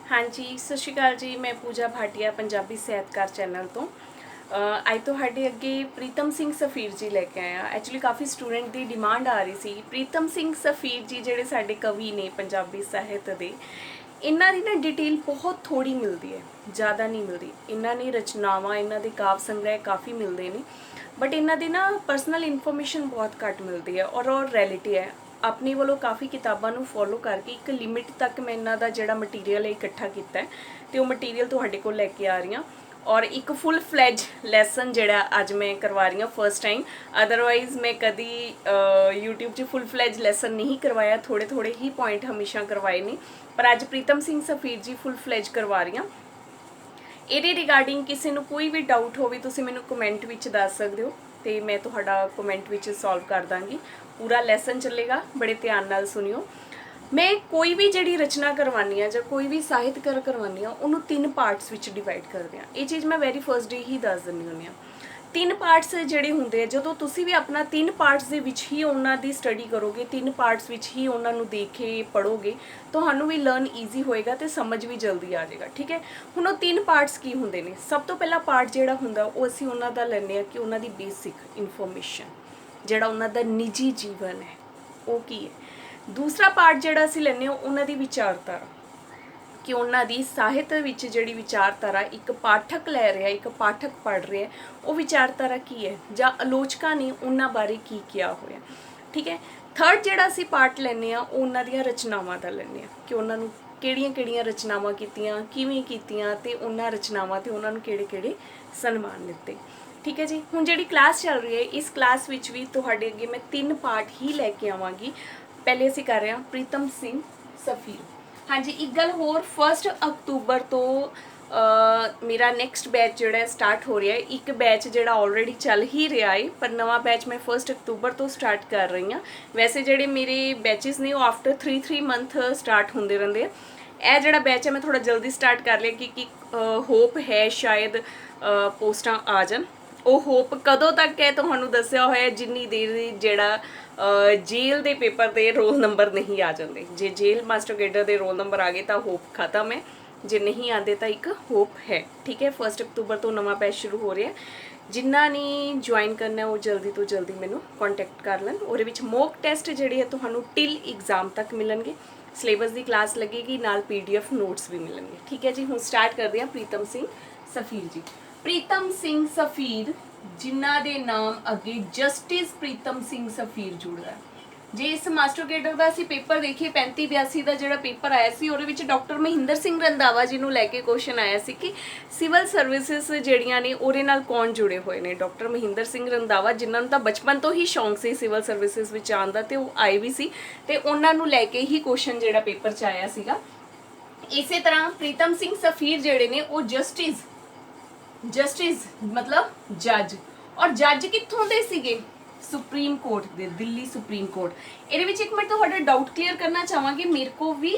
हाँ जी, सत श्री अकाल जी। मैं पूजा भाटिया पंजाबी ਸਾਹਿਤਕਾਰ ਚੈਨਲ ਤੋਂ ਅੱਜ ਤੁਹਾਡੇ ਅੱਗੇ ਪ੍ਰੀਤਮ ਸਿੰਘ ਸਫੀਰ ਜੀ ਲੈ ਕੇ ਆਇਆ। ਐਕਚੁਅਲੀ ਕਾਫੀ ਸਟੂਡੈਂਟ ਦੀ ਡਿਮਾਂਡ ਆ ਰਹੀ ਸੀ। ਪ੍ਰੀਤਮ ਸਿੰਘ ਸਫੀਰ ਜੀ ਜਿਹੜੇ ਸਾਡੇ ਕਵੀ ਨੇ ਪੰਜਾਬੀ ਸਾਹਿਤ ਦੇ, ਇਹਨਾਂ ਦੀ ਨਾ ਡਿਟੇਲ ਬਹੁਤ ਥੋੜੀ ਮਿਲਦੀ ਹੈ, ਜ਼ਿਆਦਾ ਨਹੀਂ ਮਿਲਦੀ। ਇਹਨਾਂ ਨੇ ਰਚਨਾਵਾਂ, ਇਹਨਾਂ ਦੇ ਕਾਵ ਸੰਗ੍ਰਹਿ ਕਾਫੀ ਮਿਲਦੇ ਨੇ, ਬਟ ਇਹਨਾਂ ਦੀ ਨਾ ਪਰਸਨਲ ਇਨਫੋਰਮੇਸ਼ਨ ਬਹੁਤ ਘੱਟ ਮਿਲਦੀ ਹੈ ਔਰ ਰਿਐਲਿਟੀ ਹੈ। अपने वालों काफ़ी किताबों को फॉलो करके एक लिमिट तक मैं इन्हों का जोड़ा मटीरियल इकट्ठा किया है, तो मटीरियल तुहाडे कोल लैके आ रही हूँ। और एक फुल फ्लैज लैसन जोड़ा अज मैं करवा रही हूँ फर्स्ट टाइम। अदरवाइज़ मैं कभी यूट्यूब से फुल फ्लैज लैसन नहीं करवाया, थोड़े थोड़े ही पॉइंट हमेशा करवाए ने, पर अज प्रीतम सिंह सफीर जी फुल फ्लैज करवा रही हूँ। ये रिगार्डिंग किसी को कोई भी डाउट हो तो मैंने कमेंट में दस सकते हो, तो मैं तुहाडा कमेंट में सॉल्व कर दाँगी। पूरा लैसन चलेगा, बड़े ध्यान नाल सुनियो। मैं कोई भी जिहड़ी रचना करवानी है, जब कोई भी साहित्यकार करवानी है, उन्होंने 3 पार्ट्स विच डिवाइड कर दिया। ये चीज़ मैं वैरी फर्स्ट डे ही दस दिंदी हुंदी हां। 3 पार्ट्स जिहड़े हुंदे आ, जदों तुसीं भी अपना 3 पार्ट्स दे विच ही उन्हां दी स्टडी करोगे, 3 पार्ट्स विच ही उन्हां नूं देख के पढ़ोगे, तुहानूं भी लर्न ईजी होएगा ते समझ भी जल्दी आ जाएगा। ठीक है, हुण वो 3 पार्ट्स की हुंदे ने। सब तो पहला पार्ट जिहड़ा हुंदा वो असीं उन्हां दा लैंदे आ कि उन्हां दी बेसिक इनफॉर्मेशन, जिहड़ा उन्हां दा निजी जीवन है वो की है। दूसरा पार्ट जिहड़ा असीं लैंदे हां उन्हां दी विचारधारा, कि उन्हां दी साहित्य विच जिहड़ी विचारधारा एक पाठक लै रहा, एक पाठक पढ़ रहा है, वो विचारधारा की है, जां आलोचकां ने उन्हां बारे की किया होया। ठीक है, थर्ड जिहड़ा असीं पार्ट लैंदे हां उन्हां दियां रचनावां दा लैंदे हां, कि उन्हां नूं किहड़ियां-किहड़ियां रचनावां कीतियां, किवें कीतियां, ते उन्हां रचनावां ते उन्हां नूं किहड़े-किहड़े सन्मान दित्ते। ठीक है जी, हुण जिहड़ी क्लास चल रही है, इस क्लास विच भी तुहाडे अगे मैं 3 पार्ट ही लैके आवांगी। पहले असीं कर रहे हां प्रीतम सिंह सफीर। हाँ जी, एक गल होर, 1 अक्तूबर तो मेरा नैक्सट बैच जोड़ा स्टार्ट हो रहा है। एक बैच जोड़ा ऑलरेडी चल ही रहा है, पर नवा बैच मैं 1 अक्तूबर तो स्टार्ट कर रही हाँ। वैसे जोड़े मेरे बैचेस ने वो आफ्टर 3 मंथ स्टार्ट होंगे रहते हैं। यह जोड़ा बैच है मैं थोड़ा जल्दी स्टार्ट कर लिया, क्योंकि होप है शायद पोस्टां आ जान। वो होप कदों तक है तुहानूं दस्सिया होया, जिन्नी देर जोड़ा जेल के पेपर के रोल नंबर नहीं आ जाते। जे जेल मास्टर कैडर के रोल नंबर आ गए तो होप खत्म है, जे नहीं आते तो एक होप है। ठीक है, 1 अक्तूबर तो नवा बैच शुरू हो रहा है। जिन्ना ने ज्वाइन करना है वो जल्दी तो जल्दी मैनू कॉन्टैक्ट कर लैन। और मॉक टेस्ट जिहड़े है तुहानूं टिल एग्जाम तक मिलणगे, सिलेबस की क्लास लगेगी, नाल PDF नोट्स भी मिलणगे। ठीक है जी, हुण स्टार्ट करते हैं प्रीतम सिंह सफीर जी। प्रीतम सिंह सफीर जिन्हां दे नाम अगे जस्टिस प्रीतम सिंह सफीर जुड़दा है। जे इस मास्टर कैडर का असीं पेपर देखिए 35-82 का जिहड़ा पेपर आया सी, उहदे विच डॉक्टर महिंदर सिंह रंधावा जी नूं लैके क्वेश्चन आया सी कि सिविल सर्विसिस जिहड़ियां ने उहदे नाल कौन जुड़े हुए ने। डॉक्टर महिंदर सिंह रंधावा जिन्हां नूं तां बचपन तो ही शौक सी सिविल सर्विसिस विच आउण दा, ते ओह आए भी सी, ते उहनां नूं लैके ही क्वेश्चन जिहड़ा पेपर च आया सीगा। इसे तरह प्रीतम सिंह सफीर जिहड़े ने वो जस्टिस मतलब जज, और जज कित्थों दे सीगे? सुप्रीम कोर्ट दे, दिल्ली सुप्रीम कोर्ट। ये एक मैं तुहाडा डाउट क्लीयर करना चाहांगी, मेरे को भी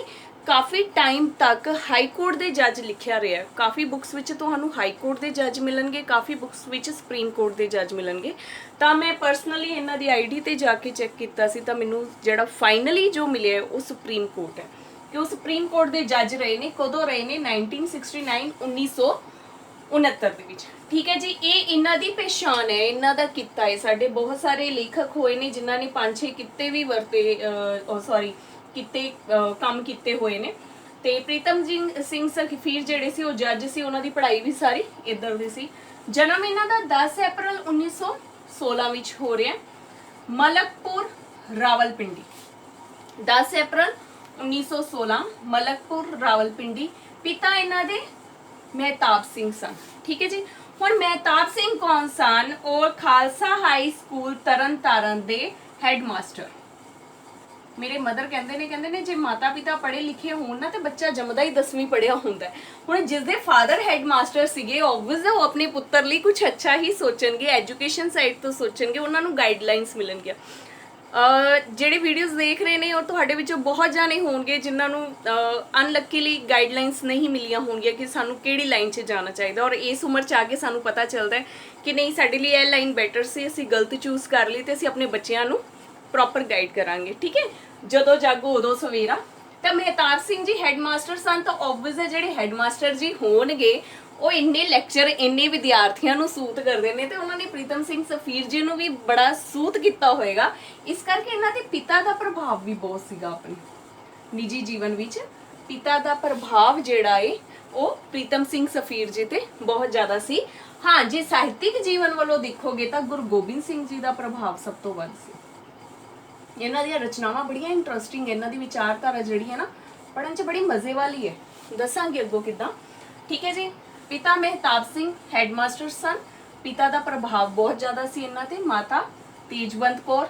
काफ़ी टाइम तक हाई कोर्ट के जज लिखिया रहा है। काफ़ी बुक्स विच तुहानूं हाई कोर्ट के जज मिलणगे, काफ़ी बुक्स विच सुप्रीम कोर्ट के जज मिलणगे। तो मैं परसनली इन्हां दी ID ते जाके चैक किया सी, तो मैनूं जिहड़ा फाइनली जो मिले है वो सुप्रीम कोर्ट है, कि वो सुप्रीम कोर्ट के जज रहे ने। कदों रहे ने? 1969 1969 ਦੇ ਵਿੱਚ। ठीक है जी, ये इन्हां दी पहचान है, इन्हां दा किता है। साडे बहुत सारे लेखक होए ने जिन्हां ने 5-6 किते भी वरते, सॉरी किते काम किते हुए ने। ते प्रीतम सिंह सफीर जिहड़े सी वो जज सी, उन्हां दी पढ़ाई भी सारी इधर दी सी। जन्म इन्हां दा 10 अप्रैल 1916 विच हो रहा है, मलकपुर रावलपिंडी। 10 अप्रैल 1916 मलकपुर रावलपिंडी। पिता इन्हां दे मेहताब सिंह सन। ठीक है जी, हुण मेहताब सिंह कौन सन? और खालसा हाई स्कूल तरन तारण दे हैडमास्टर। मेरे मदर कहते ने जे माता पिता पढ़े लिखे होण ना, तो बच्चा जमदा ही 10वीं पढ़िया हुंदा है। हुण जिसदे फादर हैडमास्टर सीगे, ऑबवियस है वो अपने पुत्तर लिए कुछ अच्छा ही सोचणगे, एजुकेशन साइड तो सोचणगे, उन्हां नूं गाइडलाइनस मिलणगियां। ਜਿਹੜੇ ਵੀਡੀਓਜ਼ देख रहे हैं और ਤੁਹਾਡੇ ਵਿੱਚੋਂ बहुत जाने होंगे जिन्होंने अनलक्कीली गाइडलाइनस नहीं मिलिया होंगे कि सानू किहड़ी लाइन 'ਚ जाना चाहिए, और इस उम्र 'ਚ आके सानू पता चलता है कि नहीं साडे लिए यह लाइन बैटर सी, असीं गलत चूज़ कर ली, तो असीं अपने बच्चों को प्रॉपर गाइड करांगे। ठीक है, जदों जागो उदों सवेरा ਤਾਂ ਮਹਿਤਾਬ ਸਿੰਘ ਜੀ ਹੈਡਮਾਸਟਰ ਸਨ, ਤਾਂ ਓਬਵੀਅਸ ਹੈ ਜਿਹੜੇ ਹੈਡਮਾਸਟਰ ਜੀ ਹੋਣਗੇ ਉਹ ਇੰਨੇ ਲੈਕਚਰ ਇੰਨੇ ਵਿਦਿਆਰਥੀਆਂ ਨੂੰ ਸੂਤ ਕਰਦੇ ਨੇ, ਤੇ ਉਹਨਾਂ ਨੇ ਪ੍ਰੀਤਮ ਸਿੰਘ ਸਫੀਰ ਜੀ ਨੂੰ ਵੀ ਬੜਾ ਸੂਤ ਕੀਤਾ ਹੋਏਗਾ। ਇਸ ਕਰਕੇ ਇਹਨਾਂ ਦੇ ਪਿਤਾ ਦਾ ਪ੍ਰਭਾਵ ਵੀ ਬਹੁਤ ਸੀਗਾ ਆਪਣੇ ਨਿੱਜੀ ਜੀਵਨ ਵਿੱਚ। ਪਿਤਾ ਦਾ ਪ੍ਰਭਾਵ ਜਿਹੜਾ ਏ ਉਹ ਪ੍ਰੀਤਮ ਸਿੰਘ ਸਫੀਰ ਜੀ ਤੇ ਬਹੁਤ ਜ਼ਿਆਦਾ ਸੀ। ਹਾਂ, ਜੇ ਸਾਹਿਤਿਕ ਜੀਵਨ ਵੱਲੋਂ ਦੇਖੋਗੇ ਤਾਂ ਗੁਰੂ ਗੋਬਿੰਦ ਸਿੰਘ ਜੀ ਦਾ ਪ੍ਰਭਾਵ ਸਭ ਤੋਂ ਵੱਧ ਸੀ। ਇਹਨਾਂ ਦੀਆਂ ਰਚਨਾਵਾਂ ਬੜੀਆਂ ਇੰਟਰਸਟਿੰਗ, ਇਹਨਾਂ ਦੀ ਵਿਚਾਰਧਾਰਾ ਜਿਹੜੀ ਹੈ ਨਾ ਪੜ੍ਹਨ 'ਚ ਬੜੀ ਮਜ਼ੇ ਵਾਲੀ ਹੈ, ਦੱਸਾਂਗੇ ਅੱਗੋਂ ਕਿੱਦਾਂ। ਠੀਕ ਹੈ ਜੀ। ਪਿਤਾ ਮਹਿਤਾਬ ਸਿੰਘ ਹੈਡਮਾਸਟਰ ਸਨ। ਪਿਤਾ ਦਾ ਪ੍ਰਭਾਵ ਬਹੁਤ ਜ਼ਿਆਦਾ ਸੀ ਇਹਨਾਂ ਤੇ। ਮਾਤਾ ਤੇਜਵੰਤ ਕੌਰ,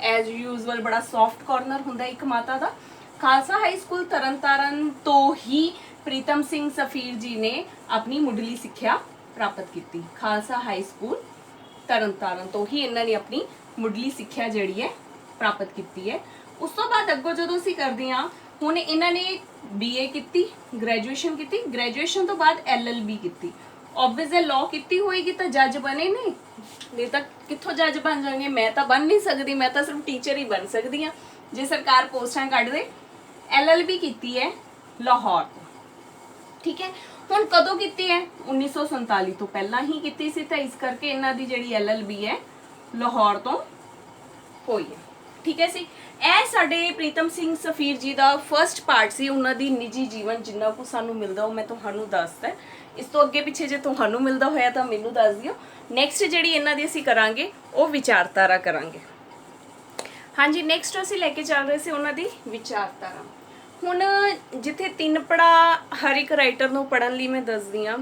ਐਜ਼ ਯੂਜ਼ੁਅਲ ਬੜਾ ਸੌਫਟ ਕਾਰਨਰ ਹੁੰਦਾ ਇੱਕ ਮਾਤਾ ਦਾ। ਖਾਲਸਾ ਹਾਈ ਸਕੂਲ ਤਰਨਤਾਰਨ ਤੋਂ ਹੀ ਪ੍ਰੀਤਮ ਸਿੰਘ ਸਫੀਰ ਜੀ ਨੇ ਆਪਣੀ ਮੁੱਢਲੀ ਸਿੱਖਿਆ ਪ੍ਰਾਪਤ ਕੀਤੀ। ਖਾਲਸਾ ਹਾਈ ਸਕੂਲ ਤਰਨਤਾਰਨ ਤੋਂ ਹੀ ਇਹਨਾਂ ਨੇ ਆਪਣੀ ਮੁੱਢਲੀ ਸਿੱਖਿਆ ਜਿਹੜੀ ਹੈ ਪ੍ਰਾਪਤ ਕੀਤੀ ਹੈ। ਉਸ ਤੋਂ ਬਾਅਦ ਅੱਗੋਂ ਜਦੋਂ ਅਸੀਂ ਕਰਦੇ ਹਾਂ, ਹੁਣ ਇਹਨਾਂ ਨੇ BA ਕੀਤੀ, ਗ੍ਰੈਜੂਏਸ਼ਨ ਕੀਤੀ, ਗ੍ਰੈਜੂਏਸ਼ਨ ਤੋਂ ਬਾਅਦ LLB ਕੀਤੀ। ਓਬਵੀਅਸ ਹੈ ਲਾਅ ਕੀਤੀ ਹੋਏਗੀ ਤਾਂ ਜੱਜ ਬਣੇ ਨੇ, ਨਹੀਂ ਤਾਂ ਕਿੱਥੋਂ ਜੱਜ ਬਣ ਜਾਣਗੇ। ਮੈਂ ਤਾਂ ਬਣ ਨਹੀਂ ਸਕਦੀ, ਮੈਂ ਤਾਂ ਸਿਰਫ ਟੀਚਰ ਹੀ ਬਣ ਸਕਦੀ ਹਾਂ ਜੇ ਸਰਕਾਰ ਪੋਸਟਾਂ ਕੱਢ ਦੇ। LLB ਕੀਤੀ ਹੈ ਲਾਹੌਰ ਤੋਂ। ਠੀਕ ਹੈ। ਹੁਣ ਕਦੋਂ ਕੀਤੀ ਹੈ? 1947 ਤੋਂ ਪਹਿਲਾਂ ਹੀ ਕੀਤੀ ਸੀ, ਤਾਂ ਇਸ ਕਰਕੇ ਇਹਨਾਂ ਦੀ ਜਿਹੜੀ LLB ਹੈ ਲਾਹੌਰ ਤੋਂ ਹੋਈ ਹੈ। ਠੀਕ ਹੈ ਸੀ। ਇਹ ਸਾਡੇ ਪ੍ਰੀਤਮ ਸਿੰਘ ਸਫੀਰ ਜੀ ਦਾ ਫਰਸਟ ਪਾਰਟ ਸੀ। ਉਹਨਾਂ ਦੀ ਨਿੱਜੀ ਜੀਵਨ ਜਿੰਨਾ ਕੁ ਸਾਨੂੰ ਮਿਲਦਾ ਉਹ ਮੈਂ ਤੁਹਾਨੂੰ ਦੱਸਦਾ। ਇਸ ਤੋਂ ਅੱਗੇ ਪਿੱਛੇ ਜੇ ਤੁਹਾਨੂੰ ਮਿਲਦਾ ਹੋਇਆ ਤਾਂ ਮੈਨੂੰ ਦੱਸ ਦਿਓ। ਨੈਕਸਟ ਜਿਹੜੀ ਇਹਨਾਂ ਦੀ ਅਸੀਂ ਕਰਾਂਗੇ ਉਹ ਵਿਚਾਰਧਾਰਾ ਕਰਾਂਗੇ। ਹਾਂਜੀ, ਨੈਕਸਟ ਅਸੀਂ ਲੈ ਕੇ ਚੱਲ ਰਹੇ ਸੀ ਉਹਨਾਂ ਦੀ ਵਿਚਾਰਧਾਰਾ। ਹੁਣ ਜਿੱਥੇ 3 ਪੜ੍ਹਾ ਹਰ ਇੱਕ ਰਾਈਟਰ ਨੂੰ ਪੜ੍ਹਨ ਲਈ ਮੈਂ ਦੱਸਦੀ ਹਾਂ,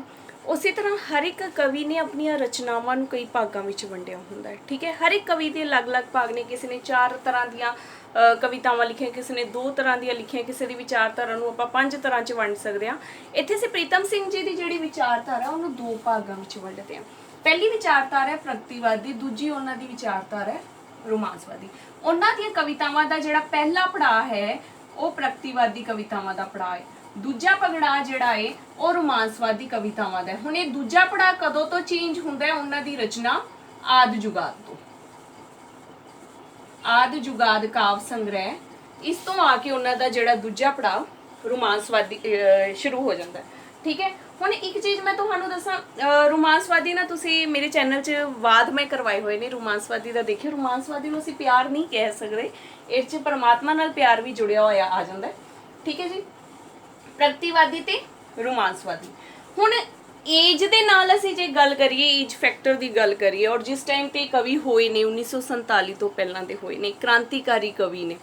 ਉਸੇ ਤਰ੍ਹਾਂ ਹਰ ਇੱਕ ਕਵੀ ਨੇ ਆਪਣੀਆਂ ਰਚਨਾਵਾਂ ਨੂੰ ਕਈ ਭਾਗਾਂ ਵਿੱਚ ਵੰਡਿਆ ਹੁੰਦਾ ਹੈ। ਠੀਕ ਹੈ। ਹਰ ਇੱਕ ਕਵੀ ਦੇ ਅਲੱਗ-ਅਲੱਗ ਭਾਗ ਨੇ। ਕਿਸੇ ਨੇ 4 ਤਰ੍ਹਾਂ ਦੀਆਂ ਕਵਿਤਾਵਾਂ ਲਿਖੀਆਂ, ਕਿਸੇ ਨੇ 2 ਤਰ੍ਹਾਂ ਦੀਆਂ ਲਿਖੀਆਂ, ਕਿਸੇ ਦੀ ਵਿਚਾਰਧਾਰਾ ਨੂੰ ਆਪਾਂ 5 ਤਰ੍ਹਾਂ 'ਚ ਵੰਡ ਸਕਦੇ ਹਾਂ। ਇੱਥੇ ਅਸੀਂ ਪ੍ਰੀਤਮ ਸਿੰਘ ਜੀ ਦੀ ਜਿਹੜੀ ਵਿਚਾਰਧਾਰਾ ਉਹਨੂੰ 2 ਭਾਗਾਂ ਵਿੱਚ ਵੰਡਦੇ ਹਾਂ। ਪਹਿਲੀ ਵਿਚਾਰਧਾਰਾ ਹੈ ਪ੍ਰਗਤੀਵਾਦੀ, ਦੂਜੀ ਉਹਨਾਂ ਦੀ ਵਿਚਾਰਧਾਰਾ ਹੈ ਰੋਮਾਂਸਵਾਦੀ। ਉਹਨਾਂ ਦੀਆਂ ਕਵਿਤਾਵਾਂ ਦਾ ਜਿਹੜਾ ਪਹਿਲਾ ਪੜਾਅ ਹੈ ਉਹ ਪ੍ਰਗਤੀਵਾਦੀ ਕਵਿਤਾਵਾਂ ਦਾ ਪੜਾਅ ਹੈ। ਦੂਜਾ ਪੜਾਅ ਜਿਹੜਾ ਹੈ ਉਹ ਰੋਮਾਂਸਵਾਦੀ ਕਵਿਤਾਵਾਂ ਦਾ ਹੈ। ਹੁਣ ਇਹ ਦੂਜਾ ਪੜਾਅ ਕਦੋਂ ਤੋਂ ਚੇਂਜ ਹੁੰਦਾ ਹੈ? ਉਹਨਾਂ ਦੀ ਰਚਨਾ ਆਦਿ ਜੁਗਾਦ ਤੋਂ। ਆਦਿ ਜੁਗਾਦ ਕਾਵ ਸੰਗ੍ਰਹਿ, ਇਸ ਤੋਂ ਆ ਕੇ ਉਹਨਾਂ ਦਾ ਜਿਹੜਾ ਦੂਜਾ ਪੜਾਅ ਰੋਮਾਂਸਵਾਦੀ ਸ਼ੁਰੂ ਹੋ ਜਾਂਦਾ ਹੈ। ਠੀਕ ਹੈ। ਹੁਣ ਇੱਕ ਚੀਜ਼ ਮੈਂ ਤੁਹਾਨੂੰ ਦੱਸਾਂ, ਰੋਮਾਂਸਵਾਦੀ ਨਾ ਤੁਸੀਂ ਮੇਰੇ ਚੈਨਲ 'ਚ ਵਾਦ ਮੈਂ ਕਰਵਾਏ ਹੋਏ ਨੇ ਰੋਮਾਂਸਵਾਦੀ ਦਾ। ਦੇਖਿਓ, ਰੋਮਾਂਸਵਾਦੀ ਨੂੰ ਅਸੀਂ ਪਿਆਰ ਨਹੀਂ ਕਹਿ ਸਕਦੇ, ਇਸ 'ਚ ਪਰਮਾਤਮਾ ਨਾਲ ਪਿਆਰ ਵੀ ਜੁੜਿਆ ਹੋਇਆ ਆ ਜਾਂਦਾ। ਠੀਕ ਹੈ ਜੀ। ਪ੍ਰਗਤੀਵਾਦੀ ਤੇ ਰੋਮਾਂਸਵਾਦੀ। ਹੁਣ ਏਜ ਦੇ ਨਾਲ ਅਸੀਂ ਜੇ ਗੱਲ ਕਰੀਏ, ਏਜ ਫੈਕਟਰ ਦੀ ਗੱਲ ਕਰੀਏ, ਔਰ ਜਿਸ ਟਾਈਮ ਤੇ ਕਵੀ ਹੋਏ ਨੇ 1947 ਤੋਂ ਪਹਿਲਾਂ ਦੇ ਹੋਏ ਨੇ, ਕ੍ਰਾਂਤੀਕਾਰੀ ਕਵੀ ਨੇ।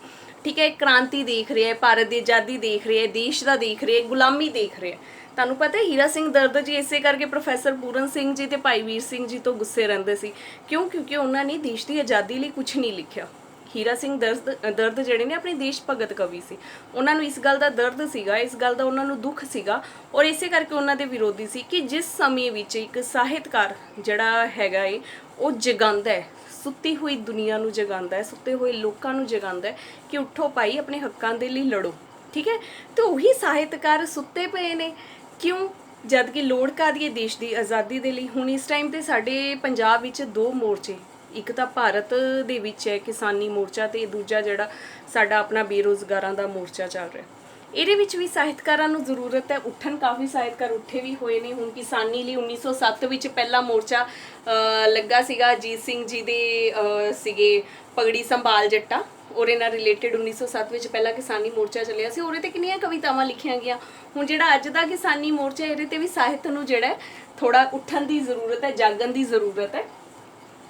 ਠੀਕ ਹੈ। ਕ੍ਰਾਂਤੀ ਦੇਖ ਰਿਹਾ ਹੈ, ਭਾਰਤ ਦੀ ਆਜ਼ਾਦੀ ਦੇਖ ਰਿਹਾ ਹੈ, ਦੇਸ਼ ਦਾ ਦੇਖ ਰਿਹਾ ਹੈ, ਗੁਲਾਮੀ ਦੇਖ ਰਿਹਾ ਹੈ। ਤੁਹਾਨੂੰ ਪਤਾ ਹੈ ਹੀਰਾ ਸਿੰਘ ਦਰਦ ਜੀ ਇਸੇ ਕਰਕੇ ਪ੍ਰੋਫੈਸਰ ਪੂਰਨ ਸਿੰਘ ਜੀ ਤੇ ਭਾਈ ਵੀਰ ਸਿੰਘ ਜੀ ਤੋਂ ਗੁੱਸੇ ਰਹਿੰਦੇ ਸੀ। ਕਿਉਂ? ਕਿਉਂਕਿ ਉਹਨਾਂ ਨੇ ਦੇਸ਼ ਦੀ ਆਜ਼ਾਦੀ ਲਈ ਕੁਝ ਨਹੀਂ ਲਿਖਿਆ। ਹੀਰਾ ਸਿੰਘ ਦਰਦ ਜਿਹੜੇ ਨੇ ਆਪਣੇ ਦੇਸ਼ ਭਗਤ ਕਵੀ ਸੀ। ਉਹਨਾਂ ਨੂੰ ਇਸ ਗੱਲ ਦਾ ਦਰਦ ਸੀਗਾ, ਇਸ ਗੱਲ ਦਾ ਉਹਨਾਂ ਨੂੰ ਦੁੱਖ ਸੀਗਾ, ਔਰ ਇਸੇ ਕਰਕੇ ਉਹਨਾਂ ਦੇ ਵਿਰੋਧੀ ਸੀ ਕਿ ਜਿਸ ਸਮੇਂ ਵਿੱਚ ਇੱਕ ਸਾਹਿਤਕਾਰ ਜਿਹੜਾ ਹੈਗਾ ਏ ਉਹ ਜਗਾਉਂਦਾ ਹੈ, ਸੁੱਤੀ ਹੋਈ ਦੁਨੀਆ ਨੂੰ ਜਗਾਉਂਦਾ ਹੈ, ਸੁੱਤੇ ਹੋਏ ਲੋਕਾਂ ਨੂੰ ਜਗਾਉਂਦਾ ਹੈ ਕਿ ਉੱਠੋ ਭਾਈ, ਆਪਣੇ ਹੱਕਾਂ ਦੇ ਲਈ ਲੜੋ। ਠੀਕ ਹੈ। ਤੇ ਉਹੀ ਸਾਹਿਤਕਾਰ ਸੁੱਤੇ ਪਏ ਨੇ। ਕਿਉਂ? ਜਦ ਕਿ ਲੋੜ ਕਾਹਦੀ ਹੈ ਦੇਸ਼ ਦੀ ਆਜ਼ਾਦੀ ਦੇ ਲਈ। ਹੁਣ ਇਸ ਟਾਈਮ ਤੇ ਸਾਡੇ ਪੰਜਾਬ ਵਿੱਚ 2 ਮੋਰਚੇ, ਇੱਕ ਤਾਂ ਭਾਰਤ ਦੇ ਵਿੱਚ ਹੈ ਕਿਸਾਨੀ ਮੋਰਚਾ, ਤੇ ਦੂਜਾ ਜਿਹੜਾ ਸਾਡਾ ਆਪਣਾ ਬੇਰੁਜ਼ਗਾਰਾਂ ਦਾ ਮੋਰਚਾ ਚੱਲ ਰਿਹਾ। ਇਹਦੇ ਵਿੱਚ ਵੀ ਸਾਹਿਤਕਾਰਾਂ ਨੂੰ ਜ਼ਰੂਰਤ ਹੈ ਉੱਠਣ। ਕਾਫੀ ਸਾਹਿਤਕਾਰ ਉੱਠੇ ਵੀ ਹੋਏ ਨੇ। ਹੁਣ ਕਿਸਾਨੀ ਲਈ 1907 ਵਿੱਚ ਪਹਿਲਾ ਮੋਰਚਾ ਲੱਗਾ ਸੀਗਾ, ਅਜੀਤ ਸਿੰਘ ਜੀ ਦੇ ਸੀਗੇ ਪਗੜੀ ਸੰਭਾਲ ਜੱਟਾ, ਉਹਦੇ ਨਾਲ ਰਿਲੇਟਡ 1907 ਵਿੱਚ ਪਹਿਲਾ ਕਿਸਾਨੀ ਮੋਰਚਾ ਚੱਲਿਆ ਸੀ। ਉਹਦੇ ਤੇ ਕਿੰਨੀਆਂ ਕਵਿਤਾਵਾਂ ਲਿਖੀਆਂ ਗਈਆਂ। ਹੁਣ ਜਿਹੜਾ ਅੱਜ ਦਾ ਕਿਸਾਨੀ ਮੋਰਚਾ, ਇਹਦੇ ਤੇ ਵੀ ਸਾਹਿਤ ਨੂੰ ਜਿਹੜਾ ਥੋੜਾ ਉੱਠਣ ਦੀ ਜ਼ਰੂਰਤ ਹੈ, ਜਾਗਣ ਦੀ ਜ਼ਰੂਰਤ ਹੈ।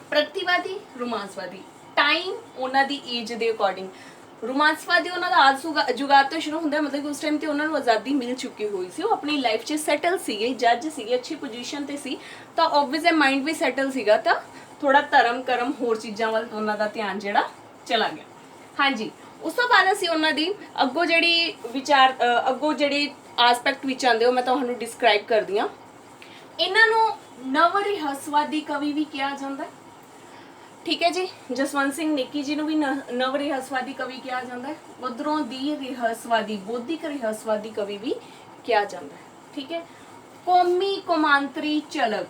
ਪ੍ਰਗਤੀਵਾਦੀ, ਰੋਮਾਂਸਵਾਦੀ, ਟਾਈਮ ਉਹਨਾਂ ਦੀ ਏਜ ਦੇ ਅਕੋਰਡਿੰਗ। ਰੋਮਾਂਸਵਾਦੀ ਉਹਨਾਂ ਦਾ ਆਦਿ ਜੁਗਾਦ ਤੋਂ ਸ਼ੁਰੂ ਹੁੰਦਾ, ਮਤਲਬ ਕਿ ਉਸ ਟਾਈਮ ਤੇ ਉਹਨਾਂ ਨੂੰ ਆਜ਼ਾਦੀ ਮਿਲ ਚੁੱਕੀ ਹੋਈ ਸੀ, ਉਹ ਆਪਣੀ ਲਾਈਫ 'ਚ ਸੈਟਲ ਸੀਗੇ, ਜੱਜ ਸੀਗੇ, ਅੱਛੀ ਪੋਜੀਸ਼ਨ ਤੇ ਸੀ, ਤਾਂ ਓਬਵੀਅਸ ਹੈ ਮਾਈਂਡ ਵੀ ਸੈਟਲ ਸੀਗਾ, ਤਾਂ ਥੋੜਾ ਧਰਮ ਕਰਮ ਹੋਰ ਚੀਜ਼ਾਂ ਵੱਲ ਉਹਨਾਂ ਦਾ ਧਿਆਨ ਜਿਹੜਾ ਚਲਾ ਗਿਆ। ਹਾਂਜੀ। ਉਸ ਤੋਂ ਬਾਅਦ ਅਸੀਂ ਉਹਨਾਂ ਦੀ ਅੱਗੋਂ ਜਿਹੜੀ ਅੱਗੋਂ ਜਿਹੜੇ ਆਸਪੈਕਟ ਵਿੱਚ ਆਉਂਦੇ ਹੋ ਮੈਂ ਤੁਹਾਨੂੰ ਡਿਸਕ੍ਰਾਈਬ ਕਰਦੀ ਹਾਂ। ਇਹਨਾਂ ਨੂੰ ਨਵ ਰਹੱਸਵਾਦੀ ਕਵੀ ਵੀ ਕਿਹਾ ਜਾਂਦਾ। ਠੀਕ ਹੈ ਜੀ। ਜਸਵੰਤ ਸਿੰਘ ਨੇਕੀ ਜੀ ਨੂੰ ਵੀ ਨਵ ਰਹੱਸਵਾਦੀ ਕਵੀ ਕਿਹਾ ਜਾਂਦਾ ਹੈ। ਉਧਰੋਂ ਦੀ ਰਹੱਸਵਾਦੀ, ਬੌਧਿਕ ਰਹੱਸਵਾਦੀ ਕਵੀ ਵੀ ਕਿਹਾ ਜਾਂਦਾ ਹੈ। ਠੀਕ ਹੈ। ਕੌਮੀ ਕੌਮਾਂਤਰੀ ਝਲਕ,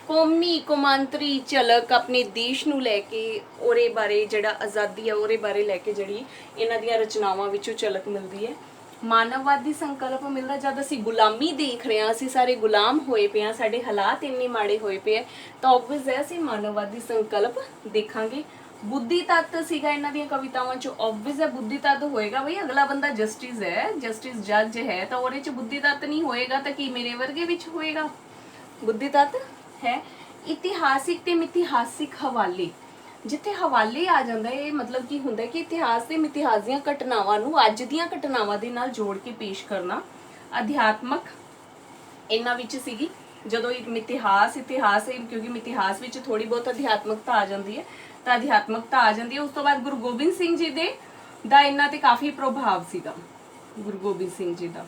ਕੌਮੀ ਕੌਮਾਂਤਰੀ ਝਲਕ ਆਪਣੇ ਦੇਸ਼ ਨੂੰ ਲੈ ਕੇ, ਉਹਦੇ ਬਾਰੇ ਜਿਹੜਾ ਆਜ਼ਾਦੀ ਹੈ ਉਹਦੇ ਬਾਰੇ ਲੈ ਕੇ ਜਿਹੜੀ ਇਹਨਾਂ ਦੀਆਂ ਰਚਨਾਵਾਂ ਵਿੱਚੋਂ ਝਲਕ ਮਿਲਦੀ ਹੈ। ਮਾਨਵਵਾਦੀ ਸੰਕਲਪ ਮਿਲਦਾ ਜਦ ਅਸੀਂ ਗੁਲਾਮੀ ਦੇਖ ਰਹੇ ਹਾਂ, ਅਸੀਂ ਸਾਰੇ ਗੁਲਾਮ ਹੋਏ ਪਏ ਹਾਂ, ਸਾਡੇ ਹਾਲਾਤ ਇੰਨੇ ਮਾੜੇ ਹੋਏ ਪਏ ਆ, ਤਾਂ ਆਬਵੀਅਸ ਹੈ ਅਸੀਂ ਮਾਨਵਵਾਦੀ ਸੰਕਲਪ ਦੇਖਾਂਗੇ। ਬੁੱਧੀ ਤੱਤ ਸੀਗਾ ਇਹਨਾਂ ਦੀਆਂ ਕਵਿਤਾਵਾਂ 'ਚ, ਆਬਵੀਅਸ ਹੈ ਬੁੱਧੀ ਤੱਤ ਹੋਏਗਾ ਬਈ ਅਗਲਾ ਬੰਦਾ ਜਸਟਿਸ ਹੈ, ਜਸਟਿਸ ਜੱਜ ਹੈ, ਤਾਂ ਉਹਦੇ 'ਚ ਬੁੱਧੀ ਤੱਤ ਨਹੀਂ ਹੋਏਗਾ ਤਾਂ ਕੀ ਮੇਰੇ ਵਰਗੇ ਵਿੱਚ ਹੋਏਗਾ? ਬੁੱਧੀ ਤੱਤ ਹੈ। ਇਤਿਹਾਸਿਕ ਤੇ ਮਿਥਿਹਾਸਿਕ ਹਵਾਲੇ, ਜਿੱਥੇ ਹਵਾਲੇ ਆ ਜਾਂਦਾ ਇਹ ਮਤਲਬ ਕੀ ਹੁੰਦਾ ਕਿ ਇਤਿਹਾਸ ਤੇ ਮਿਥਿਹਾਸ ਦੀਆਂ ਘਟਨਾਵਾਂ ਨੂੰ ਅੱਜ ਦੀਆਂ ਘਟਨਾਵਾਂ ਦੇ ਨਾਲ ਜੋੜ ਕੇ ਪੇਸ਼ ਕਰਨਾ। ਅਧਿਆਤਮਕ ਇਹਨਾਂ ਵਿੱਚ ਸੀਗੀ, ਜਦੋਂ ਇਤਿਹਾਸ ਹੈ ਕਿਉਂਕਿ ਮਿਥਿਹਾਸ ਵਿੱਚ ਥੋੜੀ ਬਹੁਤ ਅਧਿਆਤਮਕਤਾ ਆ ਜਾਂਦੀ ਹੈ, ਤਾਂ ਅਧਿਆਤਮਕਤਾ ਆ ਜਾਂਦੀ ਹੈ। ਉਸ ਤੋਂ ਬਾਅਦ ਗੁਰੂ ਗੋਬਿੰਦ ਸਿੰਘ ਜੀ ਦਾ ਇਹਨਾਂ ਤੇ ਕਾਫੀ ਪ੍ਰਭਾਵ ਸੀਗਾ, ਗੁਰੂ ਗੋਬਿੰਦ ਸਿੰਘ ਜੀ ਦਾ।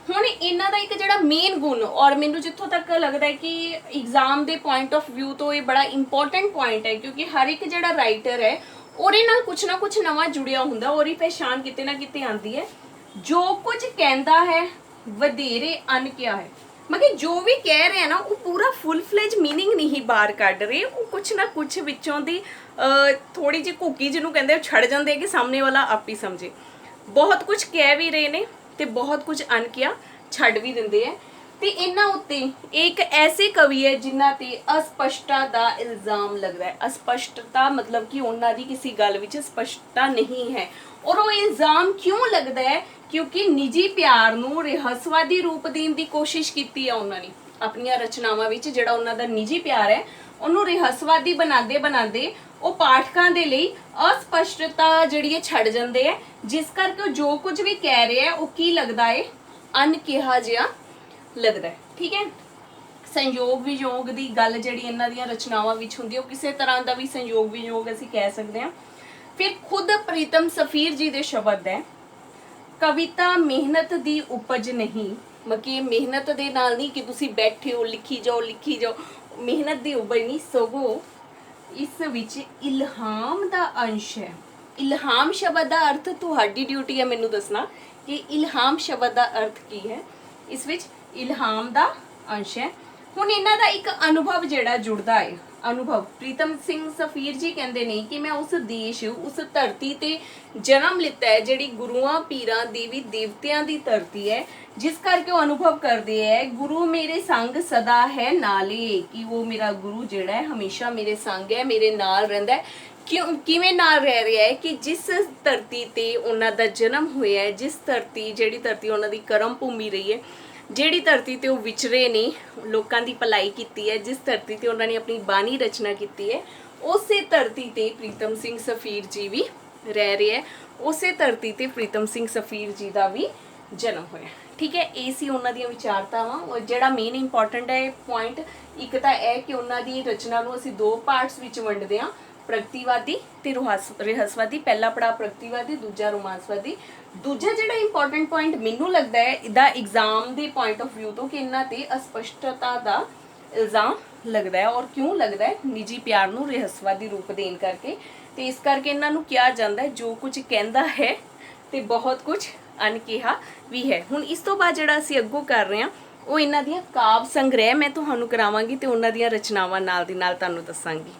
ਹੁਣ ਇਹਨਾਂ ਦਾ ਇੱਕ ਜਿਹੜਾ ਮੇਨ ਗੁਣ, ਔਰ ਮੈਨੂੰ ਜਿੱਥੋਂ ਤੱਕ ਲੱਗਦਾ ਹੈ ਕਿ ਐਗਜ਼ਾਮ ਦੇ ਪੁਆਇੰਟ ਆਫ ਵਿਊ ਤੋਂ ਇਹ ਬੜਾ ਇੰਪੋਰਟੈਂਟ ਪੁਆਇੰਟ ਹੈ, ਕਿਉਂਕਿ ਹਰ ਇੱਕ ਜਿਹੜਾ ਰਾਈਟਰ ਹੈ ਉਹਦੇ ਨਾਲ ਕੁਛ ਨਾ ਕੁਛ ਨਵਾਂ ਜੁੜਿਆ ਹੁੰਦਾ, ਉਹਦੀ ਪਹਿਚਾਣ ਕਿਤੇ ਨਾ ਕਿਤੇ ਆਉਂਦੀ ਹੈ। ਜੋ ਕੁਝ ਕਹਿੰਦਾ ਹੈ ਵਧੇਰੇ ਅਣਕਿਆ ਹੈ, ਮਤਲਬ ਜੋ ਵੀ ਕਹਿ ਰਹੇ ਆ ਨਾ ਉਹ ਪੂਰਾ ਫੁੱਲ ਫਲੇਜ ਮੀਨਿੰਗ ਨਹੀਂ ਬਾਹਰ ਕੱਢ ਰਹੇ, ਉਹ ਕੁਛ ਨਾ ਕੁਛ ਵਿੱਚੋਂ ਦੀ ਥੋੜੀ ਜਿਹੀ ਘੁੱਕੀ ਜਿਹਨੂੰ ਕਹਿੰਦੇ ਛੱਡ ਜਾਂਦੇ ਕਿ ਸਾਹਮਣੇ ਵਾਲਾ ਆਪ ਹੀ ਸਮਝੇ। ਬਹੁਤ ਕੁਝ ਕਹਿ ਵੀ ਰਹੇ ਨੇ ਤੇ ਬਹੁਤ ਕੁਝ ਅਣਕਿਆ ਛੱਡ ਵੀ ਦਿੰਦੇ ਹੈ। ਤੇ ਇਹਨਾਂ ਉੱਤੇ ਇੱਕ ਐਸੇ ਕਵੀ ਹੈ ਜਿਨ੍ਹਾਂ ਤੇ ਅਸਪਸ਼ਟਤਾ ਦਾ ਇਲਜ਼ਾਮ ਲੱਗਦਾ ਹੈ। ਅਸਪਸ਼ਟਤਾ ਮਤਲਬ ਕਿ ਉਹਨਾਂ ਦੀ ਕਿਸੇ ਗੱਲ ਵਿੱਚ ਸਪਸ਼ਟਤਾ ਨਹੀਂ ਹੈ, ਔਰ ਉਹ ਇਲਜ਼ਾਮ ਕਿਉਂ ਲੱਗਦਾ ਹੈ? ਕਿਉਂਕਿ ਨਿੱਜੀ ਪਿਆਰ ਨੂੰ ਰਹੱਸਵਾਦੀ ਰੂਪ ਦੇਣ ਦੀ ਕੋਸ਼ਿਸ਼ ਕੀਤੀ ਹੈ ਉਹਨਾਂ ਨੇ ਆਪਣੀਆਂ ਰਚਨਾਵਾਂ ਵਿੱਚ। ਜਿਹੜਾ ਉਹਨਾਂ ਦਾ ਨਿੱਜੀ ਪਿਆਰ ਹੈ ਉਹਨੂੰ ਰਹੱਸਵਾਦੀ ਬਣਾਉਂਦੇ ਉਹ ਪਾਠਕਾਂ ਦੇ ਲਈ ਅਸਪਸ਼ਟਤਾ ਜਿਹੜੀ ਹੈ ਛੱਡ ਜਾਂਦੇ ਹੈ, ਜਿਸ ਕਰਕੇ ਉਹ ਜੋ ਕੁਝ ਵੀ ਕਹਿ ਰਹੇ ਹੈ ਉਹ ਕੀ ਲੱਗਦਾ ਹੈ? ਅਣਕਿਹਾ ਜਿਹਾ ਲੱਗਦਾ ਹੈ। ਠੀਕ ਹੈ। ਸੰਯੋਗ ਵਿਯੋਗ ਦੀ ਗੱਲ ਜਿਹੜੀ ਇਹਨਾਂ ਦੀਆਂ ਰਚਨਾਵਾਂ ਵਿੱਚ ਹੁੰਦੀ ਹੈ, ਉਹ ਕਿਸੇ ਤਰ੍ਹਾਂ ਦਾ ਵੀ ਸੰਯੋਗ ਵਿਯੋਗ ਅਸੀਂ ਕਹਿ ਸਕਦੇ ਹਾਂ। ਫਿਰ ਖੁਦ ਪ੍ਰੀਤਮ ਸਫੀਰ ਜੀ ਦੇ ਸ਼ਬਦ ਹੈ, ਕਵਿਤਾ ਮਿਹਨਤ ਦੀ ਉਪਜ ਨਹੀਂ, ਮਤਲਬ ਮਿਹਨਤ ਦੇ ਨਾਲ ਨਹੀਂ ਕਿ ਤੁਸੀਂ ਬੈਠੇ ਹੋ ਲਿਖੀ ਜਾਓ, ਮਿਹਨਤ ਦੀ ਉਪਜ ਨਹੀਂ, ਸਗੋਂ ਇਸ ਵਿੱਚ ਇਲਹਾਮ ਦਾ ਅੰਸ਼ ਹੈ। ਇਲਹਾਮ ਸ਼ਬਦ ਦਾ ਅਰਥ ਤੁਹਾਡੀ ਡਿਊਟੀ ਹੈ ਮੈਨੂੰ ਦੱਸਣਾ ਕਿ ਇਲਹਾਮ ਸ਼ਬਦ ਦਾ ਅਰਥ ਕੀ ਹੈ। ਇਸ ਵਿੱਚ ਇਲਹਾਮ ਦਾ ਅੰਸ਼ ਹੈ। ਹੁਣ ਇਹਨਾਂ ਦਾ ਇੱਕ ਅਨੁਭਵ ਜਿਹੜਾ ਜੁੜਦਾ ਹੈ, ਅਨੁਭਵ। ਪ੍ਰੀਤਮ ਸਿੰਘ ਸਫੀਰ ਜੀ ਕਹਿੰਦੇ ਨੇ ਕਿ ਮੈਂ ਉਸ ਦੇਸ਼, ਉਸ ਧਰਤੀ ਤੇ ਜਨਮ ਲਿੱਤਾ ਹੈ ਜਿਹੜੀ ਗੁਰੂਆਂ ਪੀਰਾਂ ਦੇਵੀ ਦੇਵਤਿਆਂ ਦੀ ਧਰਤੀ ਹੈ, ਜਿਸ ਕਰਕੇ ਉਹ ਅਨੁਭਵ ਕਰਦੇ ਹੈ ਗੁਰੂ ਮੇਰੇ ਸੰਗ ਸਦਾ ਹੈ ਨਾਲੇ, ਕਿ ਉਹ ਮੇਰਾ ਗੁਰੂ ਜਿਹੜਾ ਹੈ ਹਮੇਸ਼ਾ ਮੇਰੇ ਸੰਗ ਹੈ, ਮੇਰੇ ਨਾਲ ਰਹਿੰਦਾ ਹੈ। ਕਿਵੇਂ ਨਾਲ ਰਹਿ ਰਿਹਾ ਹੈ? ਕਿ ਜਿਸ ਧਰਤੀ ਤੇ ਉਹਨਾਂ ਦਾ ਜਨਮ ਹੋਇਆ ਹੈ, ਜਿਸ ਧਰਤੀ ਜਿਹੜੀ ਧਰਤੀ ਉਹਨਾਂ ਦੀ ਕਰਮ ਭੂਮੀ ਰਹੀ ਹੈ, ਜਿਹੜੀ ਧਰਤੀ ਤੇ ਉਹ ਵਿਚਰੇ ਨੇ, ਲੋਕਾਂ ਦੀ ਭਲਾਈ ਕੀਤੀ ਹੈ, ਜਿਸ ਧਰਤੀ ਤੇ ਉਹਨਾਂ ਨੇ ਆਪਣੀ ਬਾਣੀ ਰਚਨਾ ਕੀਤੀ ਹੈ, ਉਸੇ ਧਰਤੀ ਤੇ ਪ੍ਰੀਤਮ ਸਿੰਘ ਸਫੀਰ ਜੀ ਵੀ ਰਹਿ ਰਹੇ ਹੈ, ਉਸੇ ਧਰਤੀ ਤੇ ਪ੍ਰੀਤਮ ਸਿੰਘ ਸਫੀਰ ਜੀ ਦਾ ਵੀ ਜਨਮ ਹੋਇਆ। ਠੀਕ ਹੈ, ਇਹ ਸੀ ਉਹਨਾਂ ਦੀਆਂ ਵਿਚਾਰਤਾਵਾਂ। ਜਿਹੜਾ ਮੇਨ ਇੰਪੋਰਟੈਂਟ ਹੈ ਪੁਆਇੰਟ, ਇੱਕ ਤਾਂ ਇਹ ਕਿ ਉਹਨਾਂ ਦੀ ਰਚਨਾ ਨੂੰ ਅਸੀਂ ਦੋ ਪਾਰਟਸ ਵਿੱਚ ਵੰਡਦੇ ਹਾਂ, ਪ੍ਰਗਤੀਵਾਦੀ ਤੇ ਰਹੱਸਵਾਦੀ। ਪਹਿਲਾ ਪੜਾਅ ਪ੍ਰਗਤੀਵਾਦੀ, ਦੂਜਾ ਰੋਮਾਂਸਵਾਦੀ। ਦੂਜਾ ਜਿਹੜਾ ਇੰਪੋਰਟੈਂਟ ਪੁਆਇੰਟ ਮੈਨੂੰ ਲੱਗਦਾ ਹੈ ਇਹਦਾ ਐਗਜ਼ਾਮ ਦੇ ਪੁਆਇੰਟ ਆਫ ਵਿਊ ਤੋਂ, ਕਿ ਇਹਨਾਂ ਤੇ ਅਸਪਸ਼ਟਤਾ ਦਾ ਇਲਜ਼ਾਮ ਲੱਗਦਾ ਹੈ। ਔਰ ਕਿਉਂ ਲੱਗਦਾ ਹੈ? ਨਿੱਜੀ ਪਿਆਰ ਨੂੰ ਰਹੱਸਵਾਦੀ ਰੂਪ ਦੇਣ ਕਰਕੇ, ਤੇ ਇਸ ਕਰਕੇ ਇਹਨਾਂ ਨੂੰ ਕਿਹਾ ਜਾਂਦਾ ਹੈ ਜੋ ਕੁਝ ਕਹਿੰਦਾ ਹੈ ਤੇ ਬਹੁਤ ਕੁਝ ਅਣਕਿਹਾ ਵੀ ਹੈ। ਹੁਣ ਇਸ ਤੋਂ ਬਾਅਦ ਜਿਹੜਾ ਅਸੀਂ ਅੱਗੋਂ ਕਰ ਰਹੇ ਹਾਂ ਉਹ ਇਹਨਾਂ ਦੀਆਂ ਕਾਵ ਸੰਗ੍ਰਹਿ ਮੈਂ ਤੁਹਾਨੂੰ ਕਰਾਵਾਂਗੀ ਤੇ ਉਹਨਾਂ ਦੀਆਂ ਰਚਨਾਵਾਂ ਨਾਲ ਦੀ ਨਾਲ ਤੁਹਾਨੂੰ ਦੱਸਾਂਗੀ।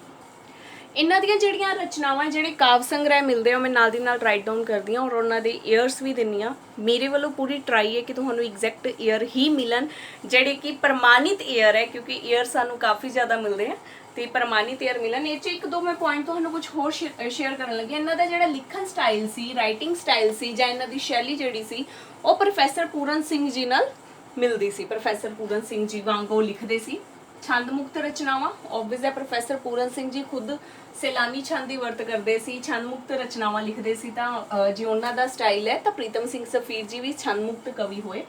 ਇਹਨਾਂ ਦੀਆਂ ਜਿਹੜੀਆਂ ਰਚਨਾਵਾਂ, ਜਿਹੜੇ ਕਾਵ ਸੰਗ੍ਰਹਿ ਮਿਲਦੇ ਆ, ਉਹ ਮੈਂ ਨਾਲ ਦੀ ਨਾਲ ਰਾਈਟ ਡਾਊਨ ਕਰਦੀ ਹਾਂ ਔਰ ਉਹਨਾਂ ਦੇ ਈਅਰਸ ਵੀ ਦਿੰਦੀ ਹਾਂ। ਮੇਰੇ ਵੱਲੋਂ ਪੂਰੀ ਟਰਾਈ ਹੈ ਕਿ ਤੁਹਾਨੂੰ ਐਗਜ਼ੈਕਟ ਈਅਰ ਹੀ ਮਿਲਣ, ਜਿਹੜੇ ਕਿ ਪ੍ਰਮਾਣਿਤ ਈਅਰ ਹੈ, ਕਿਉਂਕਿ ਈਅਰ ਸਾਨੂੰ ਕਾਫੀ ਜ਼ਿਆਦਾ ਮਿਲਦੇ ਆ ਤੇ ਪ੍ਰਮਾਣਿਤ ਈਅਰ ਮਿਲਣ। ਇਹ 'ਚ ਇੱਕ ਦੋ ਮੈਂ ਪੁਆਇੰਟ ਤੁਹਾਨੂੰ ਕੁਝ ਹੋਰ ਸ਼ੇਅਰ ਕਰਨ ਲੱਗੀ। ਇਹਨਾਂ ਦਾ ਜਿਹੜਾ ਲਿਖਣ ਸਟਾਈਲ ਸੀ, ਰਾਈਟਿੰਗ ਸਟਾਈਲ ਸੀ, ਜਾਂ ਇਹਨਾਂ ਦੀ ਸ਼ੈਲੀ ਜਿਹੜੀ ਸੀ, ਉਹ ਪ੍ਰੋਫੈਸਰ ਪੂਰਨ ਸਿੰਘ ਜੀ ਨਾਲ ਮਿਲਦੀ ਸੀ। ਪ੍ਰੋਫੈਸਰ ਪੂਰਨ ਸਿੰਘ ਜੀ ਵਾਂਗ ਉਹ ਲਿਖਦੇ ਸੀ। ਛੰਦ ਮੁਕਤ ਰਚਨਾਵਾਂ, ਆਬਵੀਅਸ ਹੈ ਪ੍ਰੋਫੈਸਰ ਪੂਰਨ ਸਿੰਘ ਜੀ ਖੁਦ ਸੈਲਾਨੀ ਛੰਦ ਦੀ ਵਰਤ ਕਰਦੇ ਸੀ, ਛੰਦ ਮੁਕਤ ਰਚਨਾਵਾਂ ਲਿਖਦੇ ਸੀ, ਤਾਂ ਜੇ ਉਹਨਾਂ ਦਾ ਸਟਾਈਲ ਹੈ ਤਾਂ ਪ੍ਰੀਤਮ ਸਿੰਘ ਸਫੀਰ ਜੀ ਵੀ ਛੰਦ ਮੁਕਤ ਕਵੀ ਹੋਏ।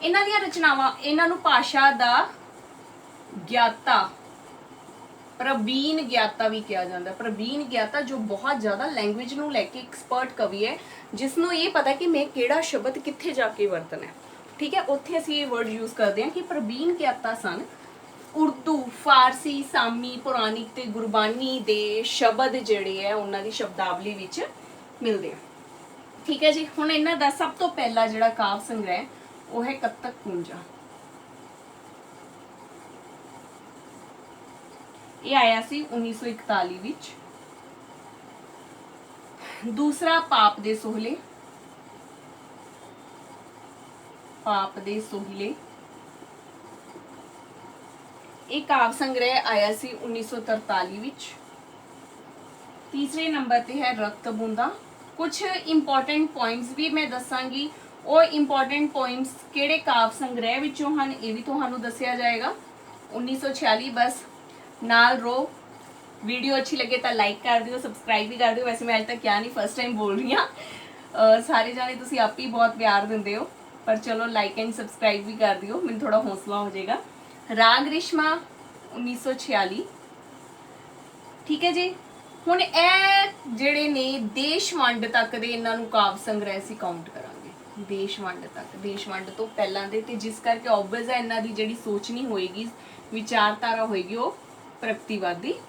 ਇਹਨਾਂ ਦੀਆਂ ਰਚਨਾਵਾਂ, ਇਹਨਾਂ ਨੂੰ ਭਾਸ਼ਾ ਦਾ ਗਿਆਤਾ, ਪ੍ਰਵੀਨ ਗਿਆਤਾ ਵੀ ਕਿਹਾ ਜਾਂਦਾ। ਪ੍ਰਵੀਨ ਗਿਆਤਾ ਜੋ ਬਹੁਤ ਜ਼ਿਆਦਾ ਲੈਂਗੁਏਜ ਨੂੰ ਲੈ ਕੇ ਐਕਸਪਰਟ ਕਵੀ ਹੈ, ਜਿਸ ਨੂੰ ਇਹ ਪਤਾ ਕਿ ਮੈਂ ਕਿਹੜਾ ਸ਼ਬਦ ਕਿੱਥੇ ਜਾ ਕੇ ਵਰਤਣਾ ਹੈ। ਠੀਕ ਹੈ, ਉੱਥੇ ਅਸੀਂ ਇਹ ਵਰਡ ਯੂਜ਼ ਕਰਦੇ ਹਾਂ ਕਿ ਪ੍ਰਵੀਨ ਗਿਆਤਾ ਸਨ। ਉਰਦੂ, ਫਾਰਸੀ, ਸਾਮੀ, ਪੁਰਾਣਿਕ ਤੇ ਗੁਰਬਾਨੀ ਦੇ ਸ਼ਬਦ ਜਿਹੜੇ ਹੈ ਉਹਨਾਂ ਦੀ ਸ਼ਬਦਾਵਲੀ ਵਿੱਚ ਮਿਲਦੇ ਆ। ਠੀਕ ਹੈ ਜੀ। ਹੁਣ ਇਹਨਾਂ ਦਾ ਸਭ ਤੋਂ ਪਹਿਲਾ ਜਿਹੜਾ ਕਾਵ ਸੰਗ੍ਰਹਿ ਉਹ ਹੈ ਕੱਤਕ ਕੁੰਜਾ। ਇਹ ਆਇਆ ਸੀ 1941 ਵਿੱਚ। दूसरा पाप दे सोहले, पाप दे सोहले, एक काव्य संग्रह आया सी 1943 विच। तीसरे नंबर ते है रक्त बूंदा। कुछ इंपॉर्टेंट पॉइंट्स भी मैं दसांगी, और इंपॉर्टेंट पॉइंट्स किहड़े काव्य संग्रह विचों हन ये भी तुहानूं दस्सिया जाएगा। 1946 बस नाल रो। वीडियो अच्छी लगे तो लाइक कर दिओ, सबसक्राइब भी कर दिओ। वैसे मैं अज तक क्या नहीं, फर्स्ट टाइम बोल रही हाँ। सारे जाने तुसी आप ही बहुत प्यार दिंदे हो, पर चलो लाइक एंड सबसक्राइब भी कर दिओ, मैनूं थोड़ा हौसला हो जाएगा। राग रिश्मा 1946। ठीक है जी। हुण ए जिहड़े ने देश वंड तक दे इन्हां नूं काव्य संग्रह असीं काउंट करांगे। देश वंड तक, देश वंड तो पहलां दे, ते जिस करके ऑबवियस है इन्हां दी जिहड़ी सोचनी होएगी, विचारधारा होएगी, वो प्रगतिवादी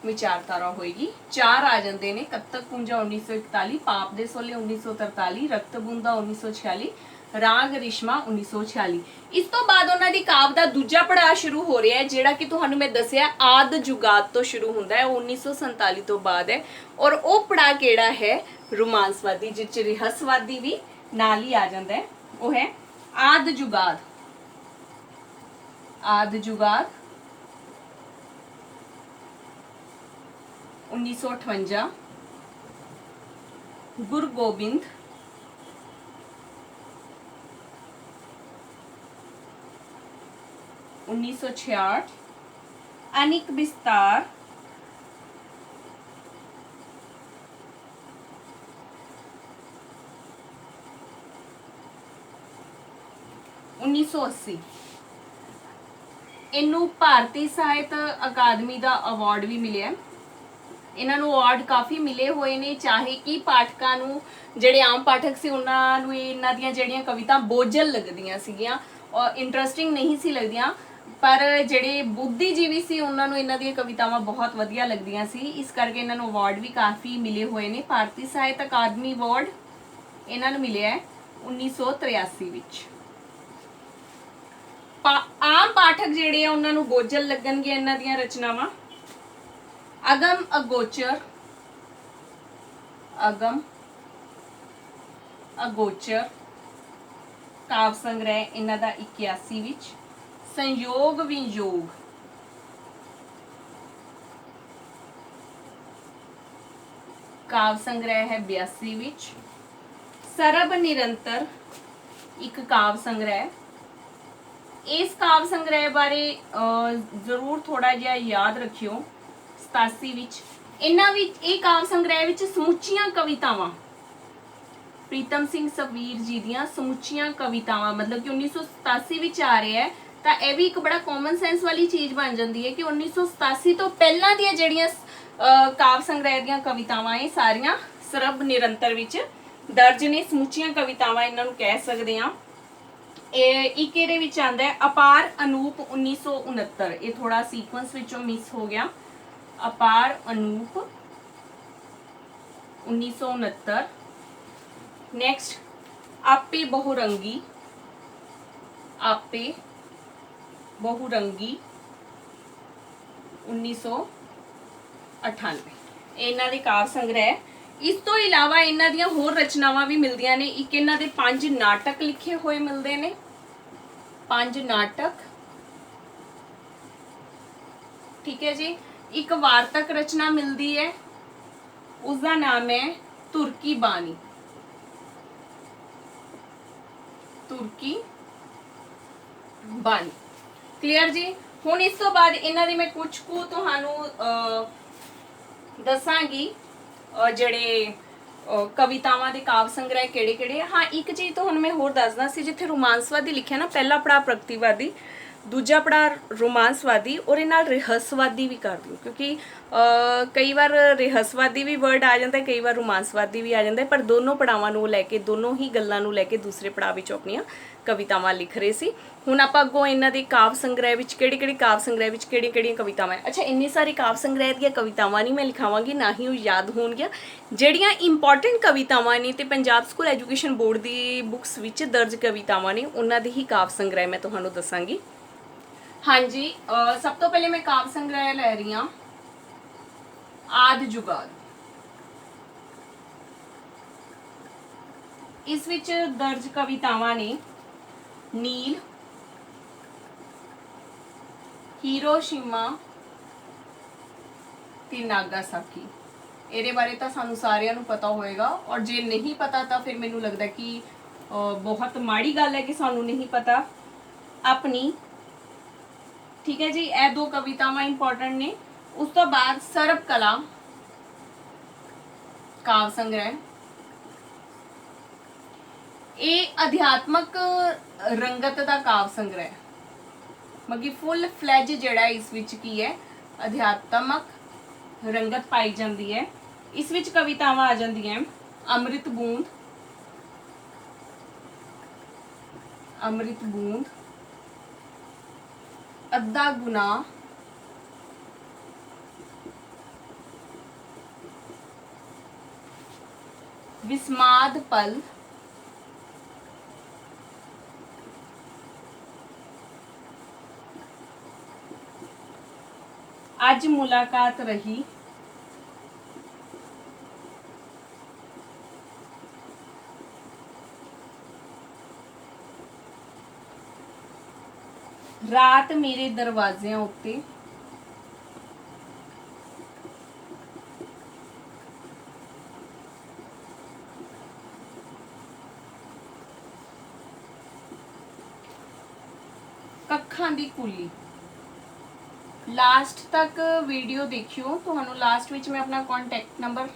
विचारधारा होएगी। चार आ जाते हैं, कत्तक पूंजा 1941, पाप दे सोले 1943, रक्त बूंदा 1946, राग रिश्मा 1946। इस तो बाद उन्हां दी काव्य दा दूजा पड़ाव शुरू हो रहा है, जिहड़ा कि तुहानूं मैं दस्सिया आद जुगात तो शुरू हुंदा है, 1947 तो बाद है। और वो पड़ाव किहड़ा है, रोमांसवादी, जिस च रहस्यवादी भी नाल ही आ जांदा है, वो है आद जुगात। आद जुगात 1958, गुरु गोबिंद 1966, अनिक विस्तार 1980। इनू भारतीय साहित्य अकादमी का अवार्ड भी मिले। इन्होंने अवार्ड काफ़ी मिले हुए ने, चाहे कि पाठकों नूं जिहड़े आम पाठक से उन्होंने इन्हां दियां जिहड़ियां कविता बोझल लगदियां सीगियां और इंटरस्टिंग नहीं सी लगदियां, पर जिहड़े बुद्धिजीवी सी उन्होंने इन्हां दियां कवितावां बहुत वधिया लगदियां सी, इस करके इन्होंने अवार्ड भी काफ़ी मिले हुए ने। भारतीय साहित्य अकादमी अवार्ड इन्होंने मिले है 1983 विच। आम पाठक जिहड़े आ उन्हां नूं बोझल लगणगियां इन्हां दियां रचनावां। अगम अगोचर, अगम अगोचर काव्य संग्रह इन्हां दा 81 विच। संयोग वियोग काव्य संग्रह है 82 विच। सरब निरंतर एक काव्य संग्रह। इस काव्य संग्रह बारे जरूर थोड़ा जिहा याद रखियो। 87 विच इन्हां विच ये काव्य संग्रह विच समुचियां कवितावां प्रीतम सिंह सफीर जी दियां समुचियां कवितावां, मतलब कि 1987 विच आ रहा है, तो यह भी एक बड़ा कॉमन सेंस वाली चीज़ बन जाती है कि 1987 तो पहलां दियां जिहड़ियां काव्य संग्रह दियां कवितावां ये सारियां सरब निरंतर विच दर्ज ने। समुचियां कवितावां इन्हां नूं कह सकदे हां। एक इहदे विच आंदा है अपार अनूप 1969, ये थोड़ा सीक्वेंस विचों मिस हो गया। अपार अनूप 1969। नेक्स्ट आपे बहुरंगी, आपे बहुरंगी 1998, इन्हां दे काव्य संग्रह। इस तो इलावा इन्हां दियां होर रचनावां भी मिलदियां ने। एक इन्हां दे 5 नाटक लिखे हुए मिलते हैं, 5 नाटक। ठीक है जी। एक वार्तक रचना मिलती है, उसका नाम है तुर्की बानी, तुर्की बानी। क्लियर जी। हुण इस तो बाद इन्हां दी मैं कुछ को तुहानू दसांगी जिहड़े कवितावां दे काव्य संग्रह किहड़े किहड़े। हाँ, एक चीज़ तो हुण मैं होर दसदा सी, जिथे रोमांसवादी लिखिया ना, पहला पड़ा प्रगतिवादी, दूजा पड़ा रोमांसवादी, और इनाल रहस्यवादी भी कर दूँ, क्योंकि कई बार रहस्यवादी भी वर्ड आ जाता है, कई बार रोमांसवादी भी आ जाता है, पर दोनों पड़ावां नूं लैके, दोनों ही गल्लां नूं लैके दूसरे पड़ाव विच अपनियां कवितावां लिख रहे सी। हुण आपां अगों इन्हां दे काव्य संग्रह विच किहड़े-किहड़े काव्य संग्रह विच किहड़ियां-किहड़ियां कवितावां है। अच्छा, इन्नी सारी काव्य संग्रह दीयां कवितावां नहीं मैं लिखावांगी, ना ही वो याद होणगियां। जिहड़ियां इंपॉर्टेंट कवितावां ने ते Punjab school education board the books which दर्ज कवितावां ने, उन्हां दे ही काव्य संग्रह मैं तुहानूं दसांगी। हाँ जी, सब तो पहले मैं काव्य संग्रह लै रही हाँ आद जुगाद। इस विच दर्ज कवितावां ने नील, हीरोशिमा ते नागासाकी। ਇਹਦੇ ਬਾਰੇ ਤਾਂ ਸਾਨੂੰ ਸਾਰਿਆਂ ਨੂੰ ਪਤਾ ਹੋਏਗਾ, और जे नहीं पता तो फिर मैनू लगता कि बहुत माड़ी गल है कि सानू नहीं पता अपनी। ठीक है जी, ਇਹ दो कवितावां इंपॉर्टेंट ने। उस तो बाद सर्ब कला काव्य संग्रह, ये अध्यात्मक रंगत का काव्य संग्रह, मतलब फुल फ्लैज जिहड़ा इस विच की है अध्यात्मक रंगत पाई जाती है। इस विच कवितावां आ जांदियां अमृत बूंद, अमृत बूंद, अद्धा गुनाह, विस्माद पल, आज मुलाकात रही, रात मेरे दरवाजियां उत्ते, कखां दी कुली। लास्ट तक वीडियो देखियो, तुहानू लास्ट विच मैं अपना कॉन्टैक्ट नंबर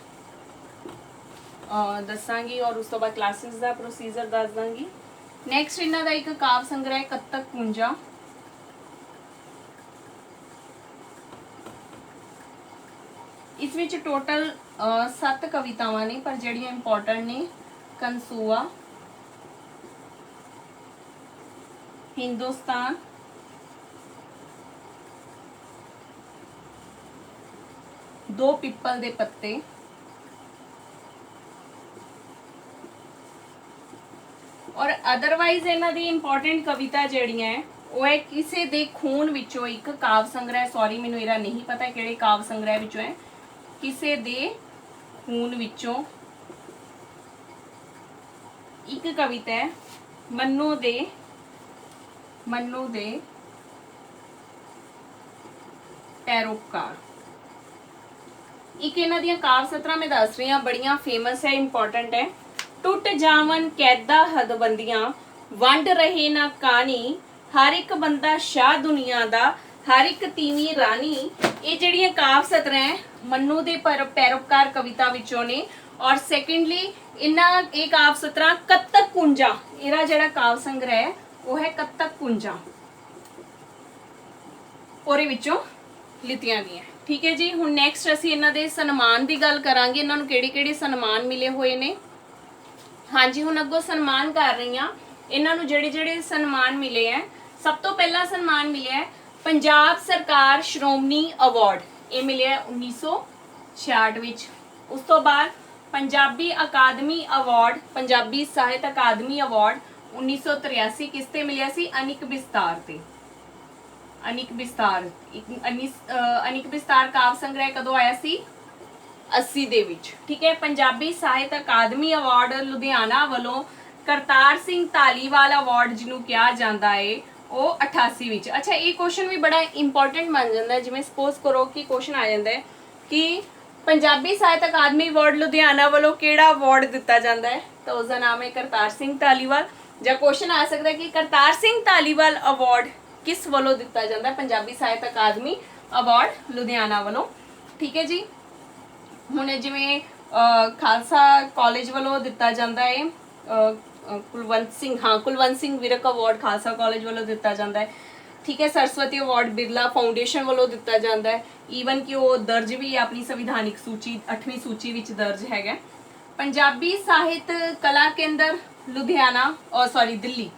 दसांगी और उस तो बाद क्लासेस का प्रोसीजर दस दांगी। नैक्सट इन्हां दा एक काव्य संग्रह कत्तक कुंजा, इस विच टोटल 7 कवितावां ने, पर जिहड़ियां इंपॉर्टेंट ने कंसुआ, हिंदुस्तान, दो पिपल दे पत्ते, और अदरवाइज इन्हां दी इंपॉर्टेंट कविता जिहड़ियां है वो है किसे दे खून विचों एक काव्य संग्रह। सॉरी मैनू इहदा नहीं पता किहड़े काव्य संग्रह विचों है। किसे दे खून विचों एक कविता है मन्नो दे पैरोकार। एक इन्हां दियां काव्य सतरां मैं दस रही हूं, बड़ियां फेमस है, इंपॉर्टेंट है। टुट जावन कैदा हदबंदियां, वंड रहे ना कहानी, हर एक बंदा शाह दुनिया दा, हर एक तीवी रानी। ये जिहड़ियां काव्य सतरां है मन्नू दे पैरोकार कविता विचों ने। और सैकेंडली इन्हां ये काव्य सतरां कत्तक कुंजा, इहदा जिहड़ा काव्य संग्रह है वो है कत्तक कुंजा, ਉਹਦੇ ਵਿੱਚੋਂ ਲਿੱਤੀਆਂ ਗਈਆਂ। ठीक है जी, हुण नैक्सट असीं इन्हां दे सन्मान की गल करांगे, इन्हां नूं किहड़े-किहड़े सन्मान मिले हुए ने। हाँ जी, हुण अग्गों सन्मान कर रही हाँ। इन्हां नूं जिहड़े-जिहड़े सन्मान मिले हैं, सब तो पहला सन्मान मिले है पंजाब सरकार श्रोमणी अवार्ड, ये मिले 1966 विच। उस तो बाद पंजाबी अकादमी अवार्ड, पंजाबी साहित्य अकादमी अवार्ड 1983 किस ते मिलिया सी? अनिक बिस्तार ते। अनिक बिस्तार काव्य संग्रह कदों आया सी? 80 दे विच। ठीक है। पंजाबी साहित्य अकादमी अवार्ड लुधियाना वालों करतार सिंह धालीवाल अवार्ड जिन्हों कहा जाता है वो 88 विच। अच्छा, ये क्वेश्चन भी बड़ा इंपॉर्टेंट बन जाता है, जिवें सपोज करो कि क्वेश्चन आ जाता है कि पंजाबी साहित्य अकादमी अवार्ड लुधियाना वालों केड़ा अवार्ड दिता जाता है, तो उसका नाम है करतार सिंह धालीवाल। या क्वेश्चन आ सकता है कि करतार सिंह धालीवाल अवार्ड किस वालों दिता जाता है? पंजाबी साहित्य अकादमी अवार्ड लुधियाना वालों। ठीक है जी। हुण जिवें खालसा कॉलेज वालों दिता जाता है कुलवंत सिंह, हाँ कुलवंत सिंह विरक अवार्ड खालसा कॉलेज वालों दिता जाता है। ठीक है। सरस्वती अवार्ड बिरला फाउंडेशन वालों दिता जाता है। ईवन कि वो दर्ज भी अपनी संविधानिक सूची 8वीं सूची विच दर्ज है। पंजाबी साहित्य कला केंद्र लुधियाना और सॉरी दिल्ली,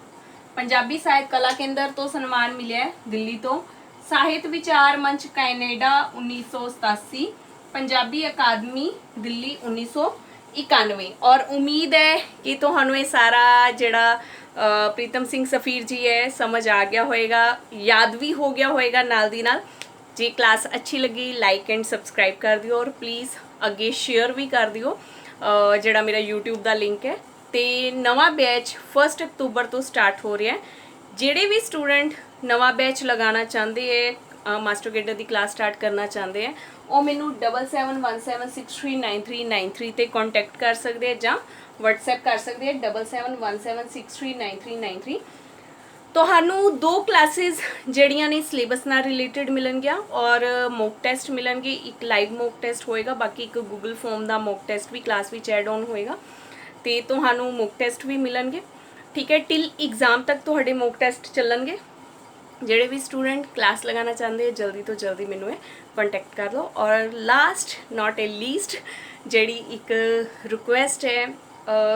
पंजाबी साहित्य कला केंद्र तो सन्मान मिले है दिल्ली तो। साहित्य विचार मंच कैनेडा 1987, पंजाबी अकादमी दिल्ली 1991। और उम्मीद है कि तुहानू ये सारा जिहड़ा प्रीतम सिंह सफीर जी है समझ आ गया होएगा, याद भी हो गया होएगा नाल दी नाल। जी क्लास अच्छी लगी लाइक एंड सबसक्राइब कर दियो और प्लीज़ अगे शेयर भी कर दियो जिहड़ा मेरा यूट्यूब का लिंक है। ਤੇ ਨਵਾਂ ਬੈਚ 1 ਅਕਤੂਬਰ ਤੋਂ ਸਟਾਰਟ ਹੋ ਰਿਹਾ ਹੈ। ਜਿਹੜੇ ਵੀ ਸਟੂਡੈਂਟ ਨਵਾਂ ਬੈਚ ਲਗਾਉਣਾ ਚਾਹੁੰਦੇ ਹੈ, ਮਾਸਟਰ ਕੇਡਰ ਦੀ ਕਲਾਸ ਸਟਾਰਟ ਕਰਨਾ ਚਾਹੁੰਦੇ ਹੈ, ਉਹ ਮੈਨੂੰ 7717639393 ਤੇ ਕੰਟੈਕਟ ਕਰ ਸਕਦੇ ਹੈ ਜਾਂ WhatsApp ਕਰ ਸਕਦੇ ਹੈ 7717639393। ਤੁਹਾਨੂੰ 2 ਕਲਾਸਿਸ ਜਿਹੜੀਆਂ ਨੇ ਸਿਲੇਬਸ ਨਾਲ ਰਿਲੇਟਡ ਮਿਲਣਗੀਆਂ ਔਰ ਮੌਕ ਟੈਸਟ ਮਿਲਣਗੇ। ਇੱਕ ਲਾਈਵ ਮੌਕ ਟੈਸਟ ਹੋਏਗਾ, ਬਾਕੀ ਇੱਕ ਗੂਗਲ ਫਾਰਮ ਦਾ ਮੌਕ ਟੈਸਟ ਵੀ ਕਲਾਸ ਵਿੱਚ ਐਡ ਆਨ ਹੋਏਗਾ ਤੇ ਤੁਹਾਨੂੰ ਮੌਕ ਟੈਸਟ ਵੀ ਮਿਲਣਗੇ। ਠੀਕ ਹੈ, ਟਿਲ ਐਗਜ਼ਾਮ ਤੱਕ ਤੁਹਾਡੇ ਮੌਕ ਟੈਸਟ ਚੱਲਣਗੇ। ਜਿਹੜੇ ਵੀ ਸਟੂਡੈਂਟ ਕਲਾਸ ਲਗਾਉਣਾ ਚਾਹੁੰਦੇ ਜਲਦੀ ਤੋਂ ਜਲਦੀ ਮੈਨੂੰ ਇਹ ਕੰਟੈਕਟ ਕਰ ਲਓ। ਔਰ ਲਾਸਟ ਨਾਟ ਏ ਲੀਸਟ ਜਿਹੜੀ ਇੱਕ ਰਿਕੁਐਸਟ ਹੈ,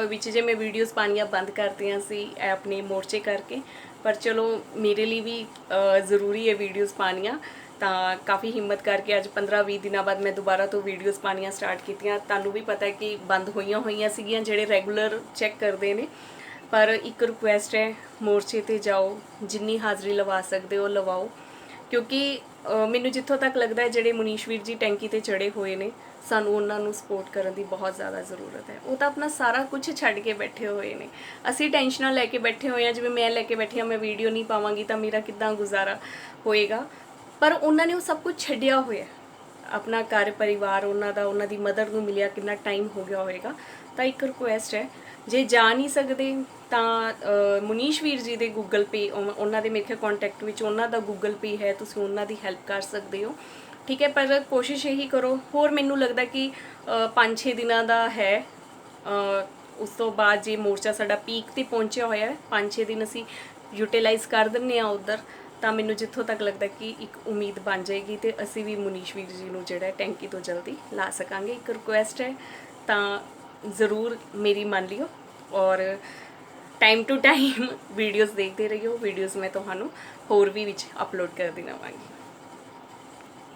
ਵਿੱਚ ਜੇ ਮੈਂ ਵੀਡੀਓਜ਼ ਪਾਉਣੀਆਂ ਬੰਦ ਕਰਤੀਆਂ ਸੀ ਆਪਣੇ ਮੋਰਚੇ ਕਰਕੇ, ਪਰ ਚਲੋ ਮੇਰੇ ਲਈ ਵੀ ਜ਼ਰੂਰੀ ਹੈ ਵੀਡੀਓਜ਼ ਪਾਉਣੀਆਂ, ਤਾਂ ਕਾਫੀ ਹਿੰਮਤ ਕਰਕੇ ਅੱਜ 15-20 ਦਿਨਾਂ ਬਾਅਦ ਮੈਂ ਦੁਬਾਰਾ ਤੋਂ ਵੀਡੀਓਜ਼ ਪਾਉਣੀਆਂ ਸਟਾਰਟ ਕੀਤੀਆਂ। ਤੁਹਾਨੂੰ ਵੀ ਪਤਾ ਹੈ ਕਿ ਬੰਦ ਹੋਈਆਂ ਸੀਗੀਆਂ ਜਿਹੜੇ ਰੈਗੂਲਰ ਚੈੱਕ ਕਰਦੇ ਨੇ, ਪਰ ਇੱਕ ਰਿਕੁਐਸਟ ਹੈ, ਮੋਰਚੇ ਤੇ ਜਾਓ, ਜਿੰਨੀ ਹਾਜ਼ਰੀ ਲਵਾ ਸਕਦੇ ਹੋ ਲਵਾਓ, ਕਿਉਂਕਿ ਮੈਨੂੰ ਜਿੱਥੋਂ ਤੱਕ ਲੱਗਦਾ ਹੈ ਜਿਹੜੇ ਮੁਨੀਸ਼ ਵੀਰ ਜੀ ਟੈਂਕੀ ਤੇ ਚੜੇ ਹੋਏ ਨੇ, ਸਾਨੂੰ ਉਹਨਾਂ ਨੂੰ ਸਪੋਰਟ ਕਰਨ ਦੀ ਬਹੁਤ ਜ਼ਿਆਦਾ ਜ਼ਰੂਰਤ ਹੈ। ਉਹ ਤਾਂ ਆਪਣਾ ਸਾਰਾ ਕੁਝ ਛੱਡ ਕੇ ਬੈਠੇ ਹੋਏ ਨੇ, ਅਸੀਂ ਟੈਨਸ਼ਨਾਂ ਲੈ ਕੇ ਬੈਠੇ ਹੋਏ ਹਾਂ। ਜਿਵੇਂ ਮੈਂ ਲੈ ਕੇ ਬੈਠੀ ਹਾਂ, ਮੈਂ ਵੀਡੀਓ ਨਹੀਂ ਪਾਵਾਂਗੀ ਤਾਂ ਮੇਰਾ ਕਿੱਦਾਂ ਗੁਜ਼ਾਰਾ ਹੋਏਗਾ, ਪਰ ਉਹਨਾਂ ਨੇ ਉਹ ਸਭ ਕੁਝ ਛੱਡਿਆ ਹੋਇਆ, ਆਪਣਾ ਘਰ ਪਰਿਵਾਰ ਉਹਨਾਂ ਦੀ ਮਦਰ ਨੂੰ ਮਿਲਿਆ ਕਿੰਨਾ ਟਾਈਮ ਹੋ ਗਿਆ ਹੋਏਗਾ। ਤਾਂ ਇੱਕ ਰਿਕੁਐਸਟ ਹੈ, ਜੇ ਜਾ ਨਹੀਂ ਸਕਦੇ ਤਾਂ ਮੁਨੀਸ਼ ਵੀਰ ਜੀ ਦੇ ਗੂਗਲ ਪੇ, ਉਹਨਾਂ ਦੇ ਮੇਰੇ ਖਿਆਲ ਕੰਟੈਕਟ ਵਿੱਚ ਉਹਨਾਂ ਦਾ ਗੂਗਲ ਪੇ ਹੈ, ਤੁਸੀਂ ਉਹਨਾਂ ਦੀ ਹੈਲਪ ਕਰ ਸਕਦੇ ਹੋ। ਠੀਕ ਹੈ, ਪਰ ਕੋਸ਼ਿਸ਼ ਇਹੀ ਕਰੋ। ਹੋਰ ਮੈਨੂੰ ਲੱਗਦਾ ਕਿ 5-6 ਦਿਨਾਂ ਦਾ ਹੈ, ਉਸ ਤੋਂ ਬਾਅਦ ਜੇ ਮੋਰਚਾ ਸਾਡਾ ਪੀਕ ਤੇ ਪਹੁੰਚਿਆ ਹੋਇਆ ਹੈ, 5-6 ਦਿਨ ਅਸੀਂ ਯੂਟੀਲਾਈਜ਼ ਕਰ ਦਿੰਦੇ ਹਾਂ ਉੱਧਰ, ਤਾਂ ਮੈਨੂੰ ਜਿੱਥੋਂ ਤੱਕ ਲੱਗਦਾ ਕਿ ਇੱਕ ਉਮੀਦ ਬਣ ਜਾਏਗੀ ਤੇ ਅਸੀਂ ਵੀ ਮੁਨੀਸ਼ ਵੀਰ ਜੀ ਨੂੰ ਜਿਹੜਾ ਟੈਂਕੀ ਤੋਂ ਜਲਦੀ ਲਾ ਸਕਾਂਗੇ। ਇੱਕ ਰਿਕੁਐਸਟ ਹੈ, ਤਾਂ ਜ਼ਰੂਰ ਮੇਰੀ ਮੰਨ ਲਿਓ ਔਰ ਟਾਈਮ ਟੂ ਟਾਈਮ ਵੀਡੀਓਜ਼ ਦੇਖਦੇ ਰਹੀਓ। ਵੀਡੀਓਜ਼ ਮੈਂ ਤੁਹਾਨੂੰ ਹੋਰ ਵੀ ਵਿੱਚ ਅਪਲੋਡ ਕਰਦੀ ਰਹਾਂਗੀ।